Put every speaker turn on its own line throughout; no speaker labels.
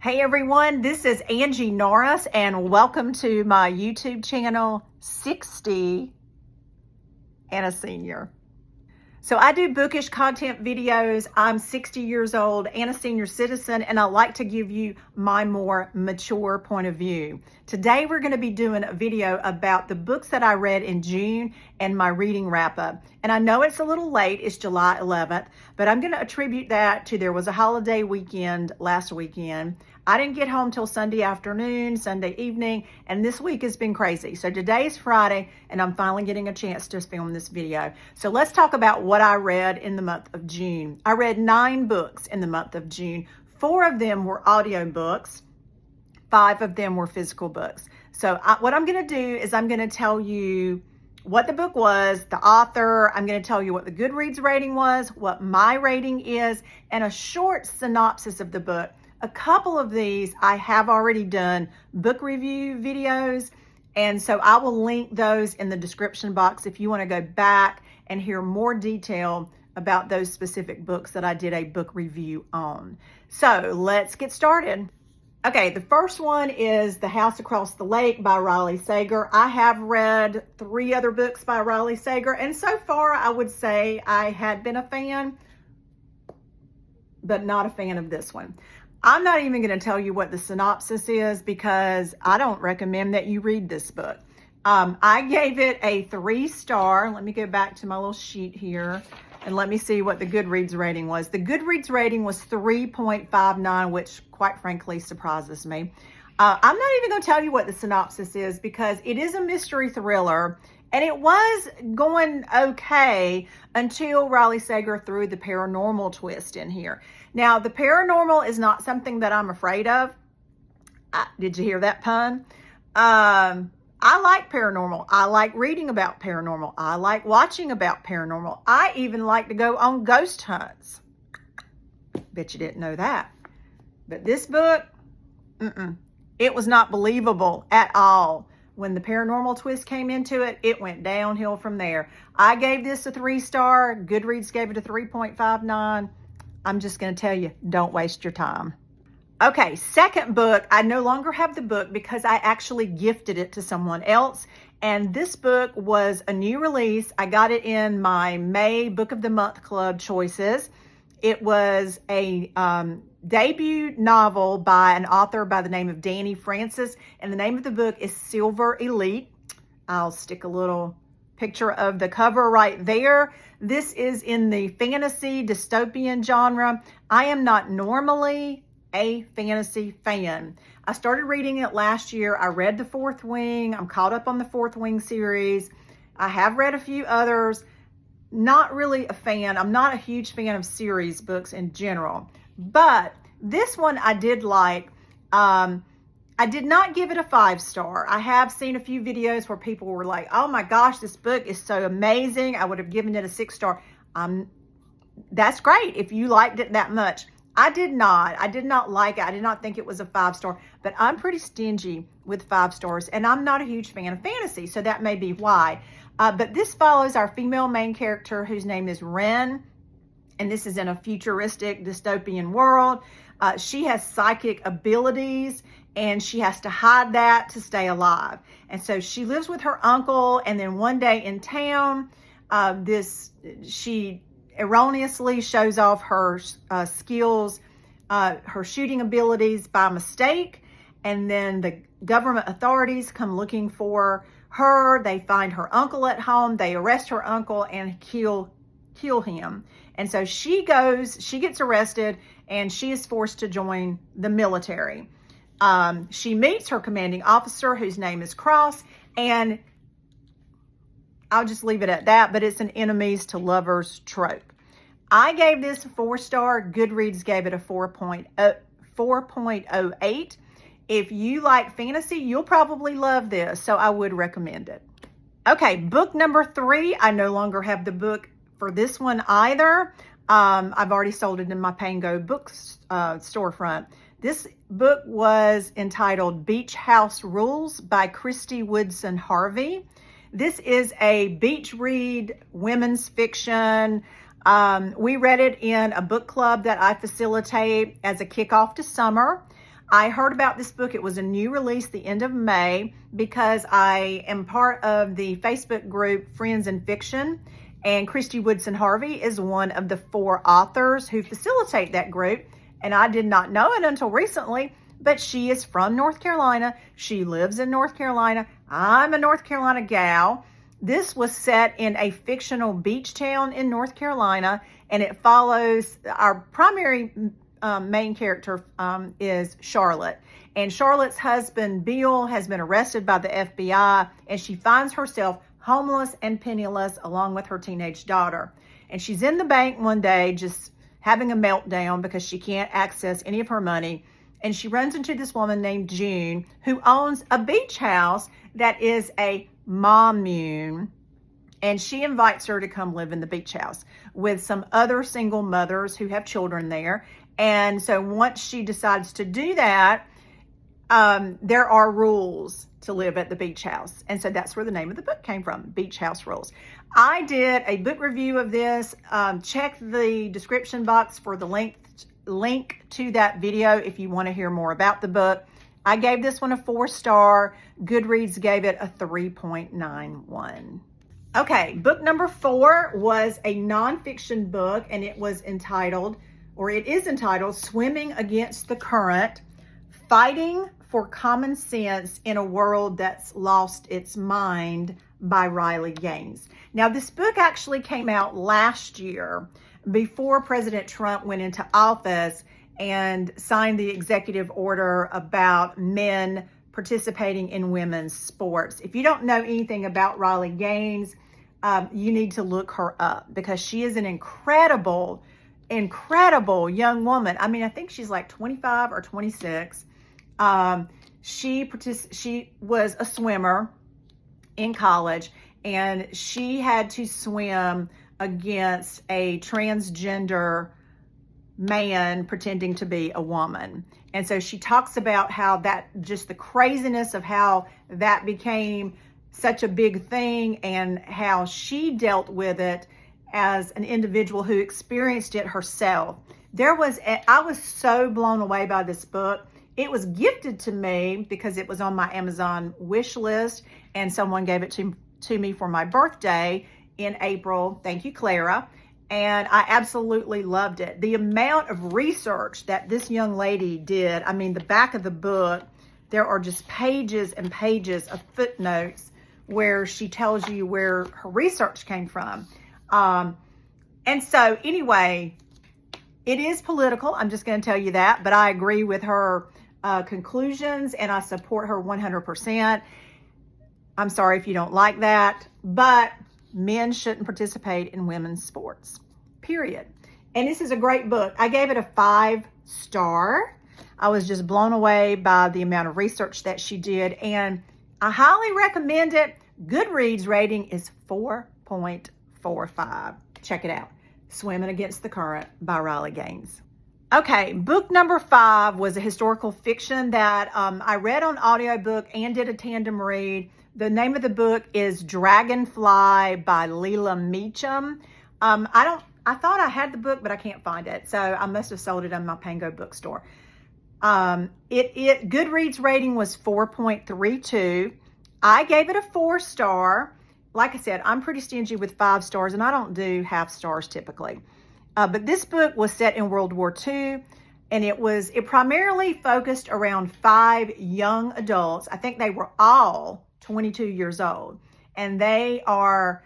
Hey everyone, this is Angie Norris and welcome to my YouTube channel, 60 and a Senior. So I do bookish content videos. I'm 60 years old and a senior citizen, and I like to give you my more mature point of view. Today we're going to be doing a video about the books that I read in June and my reading wrap up. And I know it's a little late, it's July 11th, but I'm going to attribute that to there was a holiday weekend last weekend. I didn't get home till Sunday afternoon, Sunday evening, and this week has been crazy. So today's Friday, and I'm finally getting a chance to film this video. So let's talk about what I read in the month of June. I read 9 books in the month of June. 4 of them were audio books. 5 of them were physical books. So what I'm going to do is I'm going to tell you what the book was, the author. I'm going to tell you what the Goodreads rating was, what my rating is, and a short synopsis of the book. A couple of these I have already done book review videos, and so I will link those in the description box if you want to go back and hear more detail about those specific books that I did a book review on. So let's get started. Okay, the first one is The House Across the Lake by Riley Sager. I have read 3 other books by Riley Sager, and so far I would say I had been a fan, but not a fan of this one. I'm not even going to tell you what the synopsis is because I don't recommend that you read this book. I gave it a 3-star. Let me go back to my little sheet here and let me see what the Goodreads rating was. The Goodreads rating was 3.59, which quite frankly surprises me. I'm not even going to tell you what the synopsis is because it is a mystery thriller. And it was going okay until Riley Sager threw the paranormal twist in here. Now, the paranormal is not something that I'm afraid of. Did you hear that pun? I like paranormal. I like reading about paranormal. I like watching about paranormal. I even like to go on ghost hunts. Bet you didn't know that. But this book, it was not believable at all. When the paranormal twist came into it, it went downhill from there. I gave this a 3-star. Goodreads gave it a 3.59. I'm just going to tell you, don't waste your time. Okay, second book. I no longer have the book because I actually gifted it to someone else. And this book was a new release. I got it in my May Book of the Month Club choices. It was a debut novel by an author by the name of Danny Francis, and the name of the book is Silver Elite. I'll stick a little picture of the cover right there. This is in the fantasy dystopian genre. I am not normally a fantasy fan. I started reading it last year. I read The Fourth Wing. I'm caught up on the Fourth Wing series. I have read a few others. Not really a fan. I'm not a huge fan of series books in general. But this one I did like. I did not give it a 5-star. I have seen a few videos where people were like, oh my gosh, this book is so amazing. I would have given it a 6-star. That's great if you liked it that much. I did not. I did not like it. I did not think it was a 5-star, but I'm pretty stingy with 5 stars, and I'm not a huge fan of fantasy, so that may be why. But this follows our female main character whose name is Ren, and this is in a futuristic dystopian world. She has psychic abilities, and she has to hide that to stay alive. And so she lives with her uncle, and then one day in town, she erroneously shows off her skills, her shooting abilities by mistake, and then the government authorities come looking for her. They find her uncle at home. They arrest her uncle and kill him. And so she gets arrested, and she is forced to join the military. She meets her commanding officer, whose name is Cross, and I'll just leave it at that, but it's an enemies to lovers trope. I gave this a 4-star. Goodreads gave it a 4.08. If you like fantasy, you'll probably love this, so I would recommend it. Okay, book number 3. I no longer have the book for this one either. I've already sold it in my Pango Books storefront. This book was entitled Beach House Rules by Christy Woodson Harvey. This is a beach read, women's fiction. We read it in a book club that I facilitate as a kickoff to summer. I heard about this book. It was a new release the end of May because I am part of the Facebook group Friends in Fiction, and Christy Woodson Harvey is one of the 4 authors who facilitate that group. And I did not know it until recently, but she is from North Carolina. She lives in North Carolina. I'm a North Carolina gal. This was set in a fictional beach town in North Carolina, and it follows our primary main character is Charlotte. And Charlotte's husband, Bill, has been arrested by the FBI, and she finds herself homeless and penniless along with her teenage daughter. And she's in the bank one day just having a meltdown because she can't access any of her money. And she runs into this woman named June who owns a beach house that is a commune. And she invites her to come live in the beach house with some other single mothers who have children there. And so once she decides to do that, there are rules to live at the beach house. And so that's where the name of the book came from, Beach House Rules. I did a book review of this. Check the description box for the link to that video if you want to hear more about the book. I gave this one a 4-star. Goodreads gave it a 3.91. Okay, book number 4 was a nonfiction book, and it is entitled Swimming Against the Current, Fighting for Common Sense in a World That's Lost Its Mind by Riley Gaines. Now, this book actually came out last year before President Trump went into office and signed the executive order about men participating in women's sports. If you don't know anything about Riley Gaines, you need to look her up because she is an incredible young woman. I mean, I think she's like 25 or 26. She was a swimmer in college, and she had to swim against a transgender man pretending to be a woman. And so she talks about how that, just the craziness of how that became such a big thing and how she dealt with it as an individual who experienced it herself. I was so blown away by this book. It was gifted to me because it was on my Amazon wish list, and someone gave it to me for my birthday in April. Thank you, Clara. And I absolutely loved it. The amount of research that this young lady did, I mean, the back of the book, there are just pages and pages of footnotes where she tells you where her research came from. And so anyway, it is political. I'm just going to tell you that, but I agree with her conclusions, and I support her 100%. I'm sorry if you don't like that, but men shouldn't participate in women's sports, period. And this is a great book. I gave it a 5-star. I was just blown away by the amount of research that she did, and I highly recommend it. Goodreads rating is 4.45. Check it out. Swimming Against the Current by Riley Gaines. Okay, book number 5 was a historical fiction that I read on audiobook and did a tandem read. The name of the book is Dragonfly by Leila Meacham. I thought I had the book, but I can't find it. So I must have sold it on my Pango bookstore. Goodreads rating was 4.32. I gave it a 4-star. Like I said, I'm pretty stingy with 5 stars, and I don't do half stars typically. But this book was set in World War II, and it primarily focused around 5 young adults. I think they were all 22 years old, and they are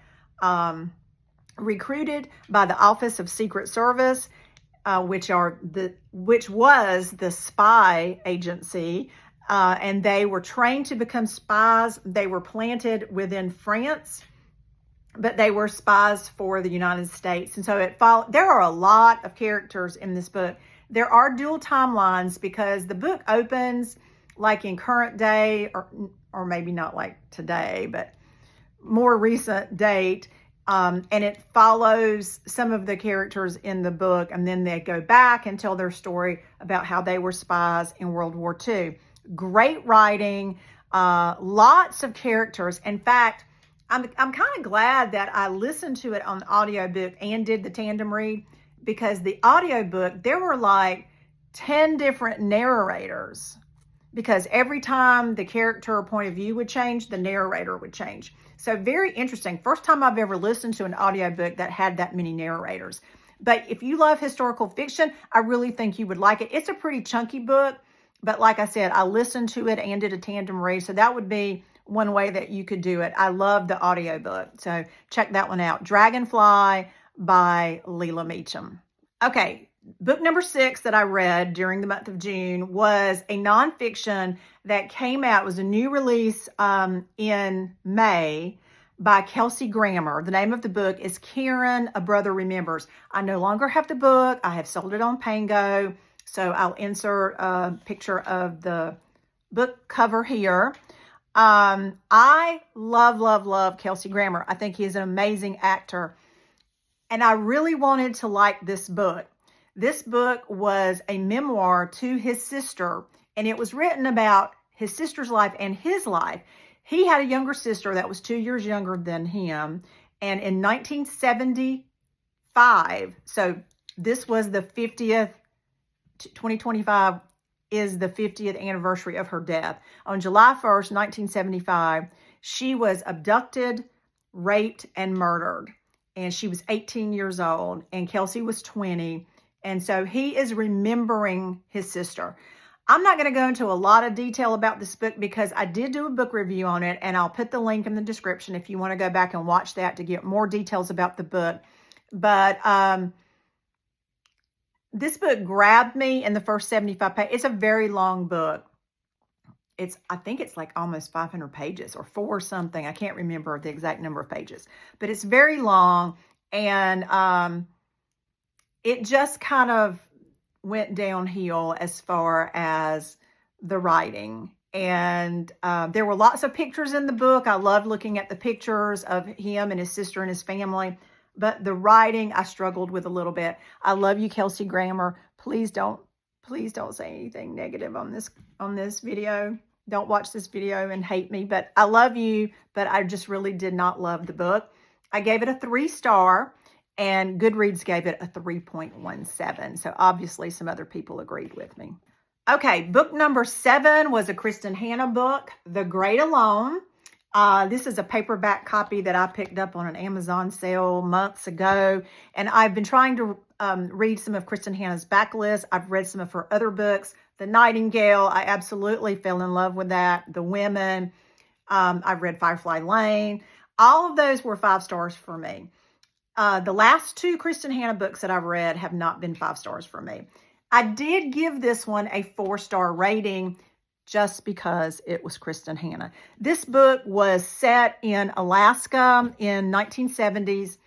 recruited by the Office of Secret Service, which was the spy agency, and they were trained to become spies. They were planted within France, but they were spies for the United States. And so there are a lot of characters in this book. There are dual timelines because the book opens like in current day, or maybe not like today, but more recent date. And it follows some of the characters in the book, and then they go back and tell their story about how they were spies in World War II. Great writing, lots of characters. In fact, I'm kind of glad that I listened to it on audiobook and did the tandem read, because the audiobook, there were like 10 different narrators, because every time the character or point of view would change, the narrator would change. So very interesting. First time I've ever listened to an audiobook that had that many narrators. But if you love historical fiction, I really think you would like it. It's a pretty chunky book, but like I said, I listened to it and did a tandem read. So that would be one way that you could do it. I love the audiobook. So check that one out. Dragonfly by Leila Meacham. Okay, book number 6 that I read during the month of June was a nonfiction that came out. It was a new release in May by Kelsey Grammer. The name of the book is Karen, A Brother Remembers. I no longer have the book. I have sold it on Pango. So I'll insert a picture of the book cover here. I love Kelsey Grammer. I think he is an amazing actor. And I really wanted to like this book. This book was a memoir to his sister, and it was written about his sister's life and his life. He had a younger sister that was 2 years younger than him. And in 1975, so this was the 50th, 2025 is the 50th anniversary of her death. On July 1st, 1975, she was abducted, raped, and murdered. And she was 18 years old, and Kelsey was 20. And so he is remembering his sister. I'm not going to go into a lot of detail about this book because I did do a book review on it, and I'll put the link in the description if you want to go back and watch that to get more details about the book. But this book grabbed me in the first 75 pages. It's a very long book. I think it's like almost 500 pages or 4 something. I can't remember the exact number of pages, but it's very long. And it just kind of went downhill as far as the writing. And there were lots of pictures in the book. I loved looking at the pictures of him and his sister and his family. But the writing, I struggled with a little bit. I love you, Kelsey Grammer. Please don't say anything negative on this video. Don't watch this video and hate me. But I love you, but I just really did not love the book. I gave it a 3-star, and Goodreads gave it a 3.17. So obviously some other people agreed with me. Okay, book number 7 was a Kristen Hanna book, The Great Alone. This is a paperback copy that I picked up on an Amazon sale months ago. And I've been trying to read some of Kristen Hanna's backlist. I've read some of her other books. The Nightingale, I absolutely fell in love with that. The Women, I've read Firefly Lane. All of those were 5 stars for me. The last 2 Kristen Hanna books that I've read have not been 5 stars for me. I did give this one a 4-star rating just because it was Kristen Hanna. This book was set in Alaska in 1970s.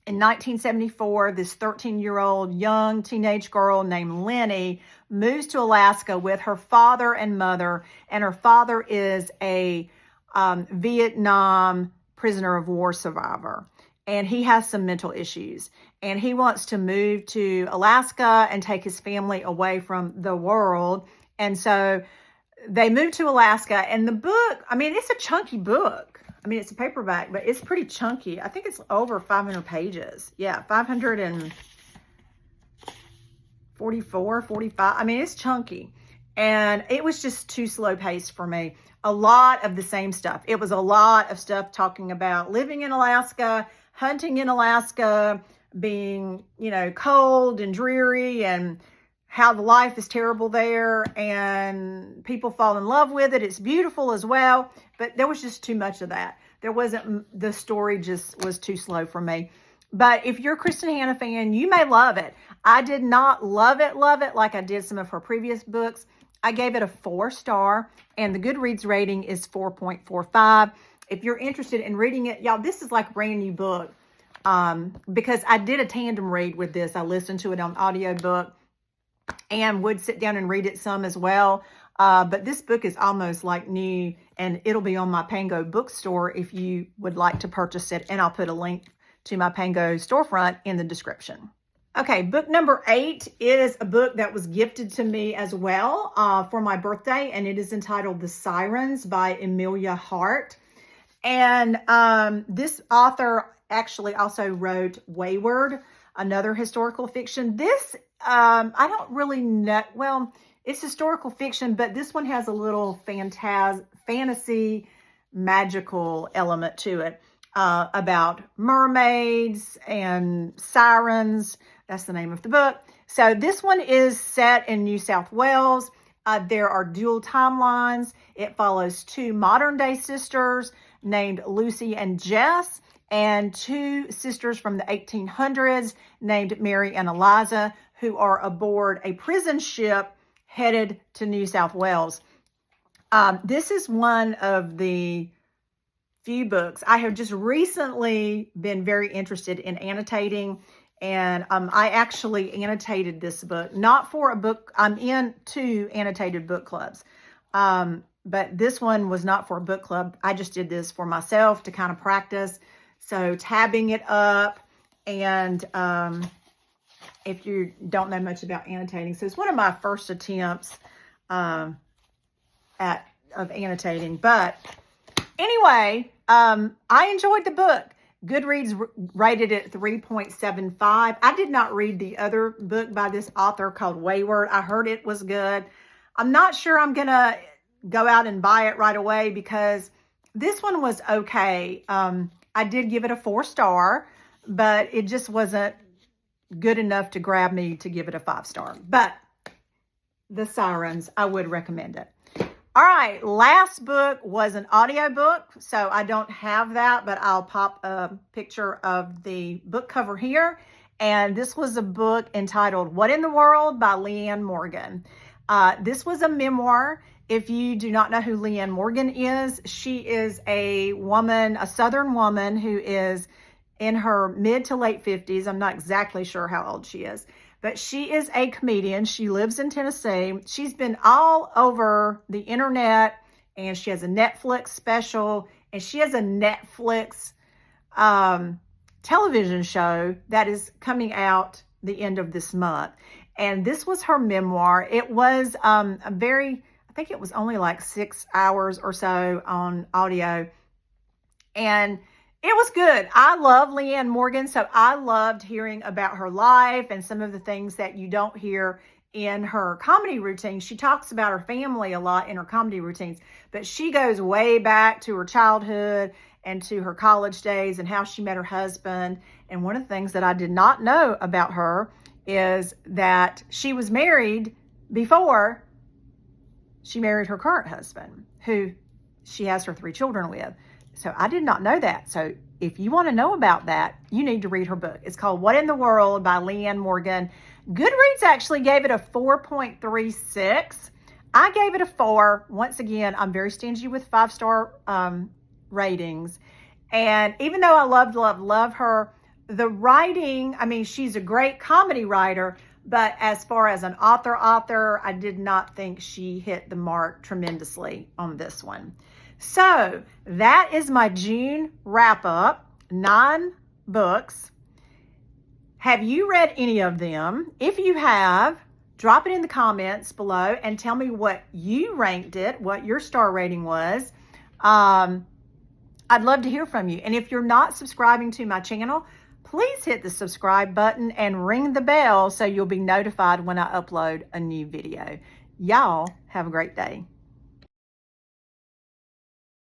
In 1974, this 13-year-old young teenage girl named Lenny moves to Alaska with her father and mother, and her father is a Vietnam prisoner of war survivor, and he has some mental issues, and he wants to move to Alaska and take his family away from the world. And so they moved to Alaska, and the book, I mean, it's a chunky book. I mean, it's a paperback, but it's pretty chunky. I think it's over 500 pages. Yeah, 544, 45. I mean, it's chunky. And it was just too slow paced for me. A lot of the same stuff. It was a lot of stuff talking about living in Alaska, hunting in Alaska, being, cold and dreary, and how the life is terrible there, and people fall in love with it. It's beautiful as well, but there was just too much of that. The story just was too slow for me. But if you're a Kristen Hanna fan, you may love it. I did not love it like I did some of her previous books. I gave it a 4-star, and the Goodreads rating is 4.45. If you're interested in reading it, y'all, this is like a brand new book because I did a tandem read with this. I listened to it on audiobook and would sit down and read it some as well. But this book is almost like new, and it'll be on my Pango bookstore if you would like to purchase it. And I'll put a link to my Pango storefront in the description. Okay, book number 8 is a book that was gifted to me as well for my birthday, and it is entitled The Sirens by Emilia Hart. And this author actually also wrote Wayward, another historical fiction. This I don't really know. Well, it's historical fiction, but this one has a little fantasy, magical element to it, about mermaids and sirens. That's the name of the book. So this one is set in New South Wales. There are dual timelines. It follows two modern day sisters named Lucy and Jess, and two sisters from the 1800s named Mary and Eliza, who are aboard a prison ship headed to New South Wales. This is one of the few books. I have just recently been very interested in annotating, and I actually annotated this book, not for a book. I'm in 2 annotated book clubs, but this one was not for a book club. I just did this for myself to kind of practice. So tabbing it up, and if you don't know much about annotating, so it's one of my first attempts of annotating. But anyway, I enjoyed the book. Goodreads rated it 3.75. I did not read the other book by this author called Wayward. I heard it was good. I'm not sure I'm going to go out and buy it right away because this one was okay. I did give it a 4-star, but it just wasn't good enough to grab me to give it a 5-star. But The Sirens, I would recommend it. All right, last book was an audiobook, so I don't have that, but I'll pop a picture of the book cover here. And this was a book entitled What in the World by Leanne Morgan. This was a memoir. If you do not know who Leanne Morgan is, she is a woman, a Southern woman who is in her mid to late 50s. I'm not exactly sure how old she is, but she is a comedian. She lives in Tennessee. She's been all over the internet, and she has a Netflix special, and she has a Netflix television show that is coming out the end of this month. And this was her memoir. It was I think it was only like 6 hours or so on audio, and it was good. I love Leanne Morgan, so I loved hearing about her life and some of the things that you don't hear in her comedy routine. She talks about her family a lot in her comedy routines, but she goes way back to her childhood and to her college days and how she met her husband. And one of the things that I did not know about her is that she was married before she married her current husband, who she has her 3 children with. So I did not know that. So if you want to know about that, you need to read her book. It's called What in the World by Leanne Morgan. Goodreads actually gave it a 4.36. I gave it a 4. Once again, I'm very stingy with 5-star ratings. And even though I love her, the writing, I mean, she's a great comedy writer, but as far as an author, I did not think she hit the mark tremendously on this one. So that is my June wrap up, 9 books. Have you read any of them? If you have, drop it in the comments below and tell me what you ranked it, what your star rating was. I'd love to hear from you. And if you're not subscribing to my channel, please hit the subscribe button and ring the bell so you'll be notified when I upload a new video. Y'all have a great day.